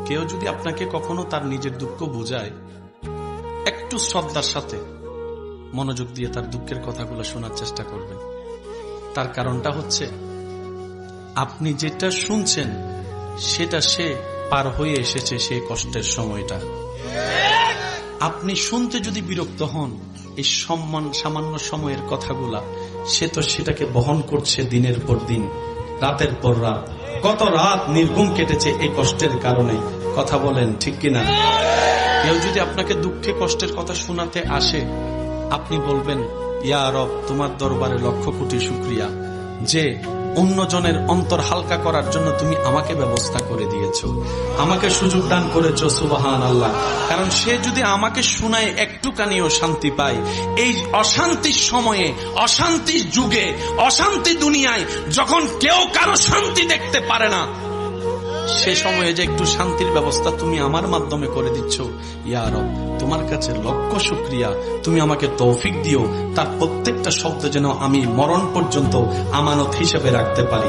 কেউ যদি আপনাকে কখনো তার নিজের দুঃখ বোঝায়, একটু শ্রদ্ধার সাথে মনোযোগ দিয়ে তার দুঃখের কথাগুলো শোনার চেষ্টা করবেন। তার কারণটা হচ্ছে, আপনি যেটা শুনছেন সেটা সে পার হয়ে এসেছে সেই কষ্টের সময়টা। আপনি শুনতে যদি বিরক্ত হন এই সামান্য সময়ের কথাগুলা, সে তো সেটাকে বহন করছে দিনের পর দিন, রাতের পর রাত। কত রাত নির্ঘুম কেটেছে এই কষ্টের কারণে। কথা বলেন ঠিক কিনা? কেউ যদি আপনাকে দুঃখে কষ্টের কথা শোনাতে আসে, আপনি বলবেন, ইয়া রব, তোমার দরবারে লক্ষ কোটি শুকরিয়া যে অন্যজনের অন্তর হালকা করার জন্য তুমি আমাকে ব্যবস্থা করে দিয়েছো, আমাকে সুযোগ দান করেছো। সুবহানাল্লাহ। কারণ সে যদি আমাকে শোনায় একটুখানিও শান্তি পায়, এই অশান্তির সময়ে, অশান্তির যুগে, অশান্তি দুনিয়ায় যখন কেউ কারো শান্তি দেখতে পারে না, সে সময়ে যে একটু শান্তির ব্যবস্থা তুমি আমার মাধ্যমে করে দিচ্ছ, ইয়া রব, তোমার কাছে লক্ষ শুকরিয়া। তুমি আমাকে তৌফিক দিও তার প্রত্যেকটা শব্দ যেন আমি মরণ পর্যন্ত আমানত হিসেবে রাখতে পারি।